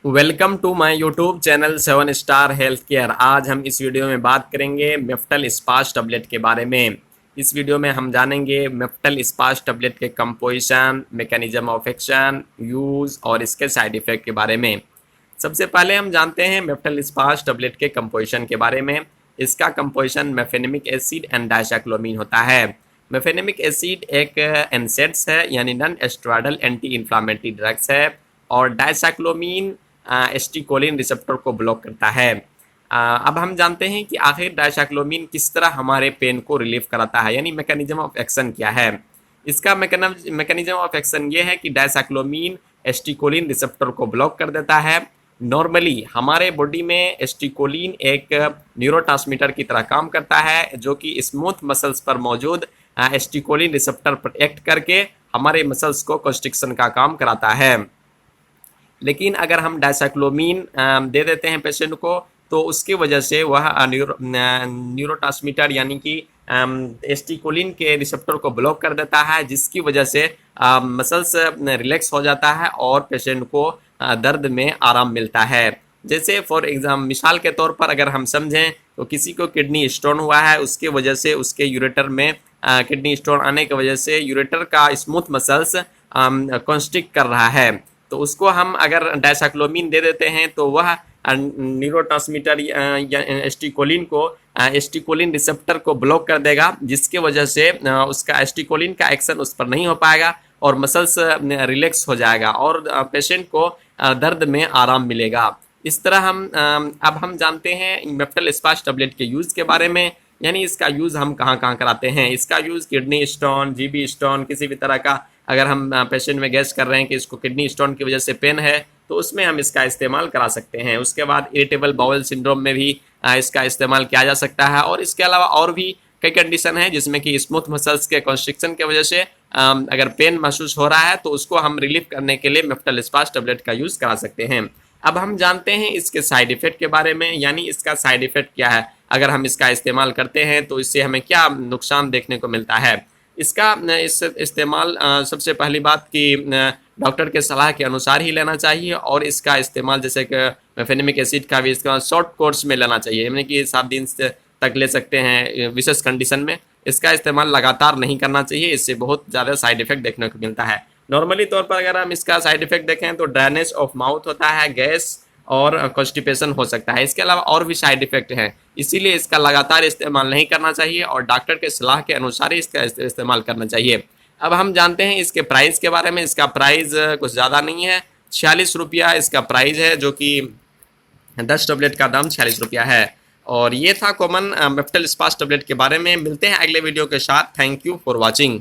Welcome to my YouTube channel 7 star health care. आज हम इस वीडियो में बात करेंगे मेफ्टल स्पास टैबलेट के बारे में। इस वीडियो में हम जानेंगे मेफ्टल स्पास टैबलेट के composition, mechanism of action, use और इसके साइड इफ़ेक्ट के बारे में। सबसे पहले हम जानते हैं मेफ्टल स्पास टैबलेट के कंपोजिशन के बारे में। इसका कंपोजिशन मेफेनेमिक एसिड एंड डायसाइक्लोमीन होता है। मेफेनेमिक एसिड एक एनसेड्स है यानी non steroidal anti inflammatory drugs है, और डायसाइक्लोमीन एस्टिकोलिन रिसेप्टर को ब्लॉक करता है। अब हम जानते हैं कि आखिर डायसाइक्लोमीन किस तरह हमारे पेन को रिलीफ कराता है, यानी मैकेनिज्म ऑफ एक्शन क्या है। इसका मैकेनिज्म ऑफ एक्शन ये है कि डायसाइक्लोमीन एस्टिकोलिन रिसेप्टर को ब्लॉक कर देता है। नॉर्मली हमारे बॉडी में एस्टिकोलिन एक न्यूरोट्रांसमीटर की तरह काम करता है, जो कि स्मूथ मसल्स पर मौजूद एस्टिकोलिन रिसेप्टर पर एक्ट करके हमारे मसल्स को कंस्ट्रिक्शन का काम कराता है। लेकिन अगर हम डायसाइक्लोमीन दे देते हैं पेशेंट को, तो उसकी वजह से वह न्यूरोट्रांसमीटर यानी कि एस्टिकोलिन के रिसेप्टर को ब्लॉक कर देता है, जिसकी वजह से मसल्स रिलैक्स हो जाता है और पेशेंट को दर्द में आराम मिलता है। जैसे फॉर एग्जाम्पल मिसाल के तौर पर अगर हम समझें तो किसी को किडनी स्टोन हुआ है, उसके वजह से उसके यूरेटर में किडनी स्टोन आने की वजह से यूरेटर का स्मूथ मसल्स कॉन्स्ट्रिक्ट कर रहा है, तो उसको हम अगर डायसाइक्लोमीन दे देते हैं तो वह न्यूरोट्रांसमीटर एस्टिकोलिन को एस्टिकोलिन रिसेप्टर को ब्लॉक कर देगा, जिसके वजह से उसका एस्टिकोलिन का एक्शन उस पर नहीं हो पाएगा और मसल्स रिलैक्स हो जाएगा और पेशेंट को दर्द में आराम मिलेगा। इस तरह अब हम जानते हैं मेफ्टल स्पास टैबलेट के यूज़ के बारे में, यानी इसका यूज़ हम कहाँ कहाँ कराते हैं। इसका use kidney stone, GB stone, किसी भी तरह का अगर हम पेशेंट में गैस कर रहे हैं कि इसको किडनी स्टोन की वजह से पेन है, तो उसमें हम इसका इस्तेमाल करा सकते हैं। उसके बाद इरिटेबल बाउल सिंड्रोम में भी इसका इस्तेमाल किया जा सकता है, और इसके अलावा और भी कई कंडीशन है जिसमें कि स्मूथ मसल्स के कॉन्स्ट्रिक्शन की वजह से अगर पेन महसूस हो रहा है तो उसको हम रिलीफ करने के लिए मेफ्टल स्पास टैबलेट का यूज़ करा सकते हैं। अब हम जानते हैं इसके साइड इफ़ेक्ट के बारे में, यानी इसका साइड इफ़ेक्ट क्या है, अगर हम इसका इस्तेमाल करते हैं तो इससे हमें क्या नुकसान देखने को मिलता है। इसका इस्तेमाल सबसे पहली बात कि डॉक्टर के सलाह के अनुसार ही लेना चाहिए, और इसका इस्तेमाल जैसे कि मेफेनेमिक एसिड का भी इसका शॉर्ट कोर्स में लेना चाहिए, यानी कि 7 दिन तक ले सकते हैं विशेष कंडीशन में। इसका इस्तेमाल लगातार नहीं करना चाहिए, इससे बहुत ज़्यादा साइड इफ़ेक्ट देखने को मिलता है। नॉर्मली तौर पर अगर हम इसका साइड इफ़ेक्ट देखें तो ड्राइनेस ऑफ माउथ होता है, गैस और कॉन्स्टिपेशन हो सकता है। इसके अलावा और भी साइड इफ़ेक्ट हैं, इसीलिए इसका लगातार इस्तेमाल नहीं करना चाहिए और डॉक्टर के सलाह के अनुसार ही इसका इस्तेमाल करना चाहिए। अब हम जानते हैं इसके प्राइस के बारे में। इसका प्राइस कुछ ज़्यादा नहीं है, 46 रुपया इसका प्राइस है, जो कि 10 टैबलेट का दाम 46 रुपया है। और ये था कॉमन मेफ्टल स्पास टैबलेट के बारे में। मिलते हैं अगले वीडियो के साथ। Thank you for watching.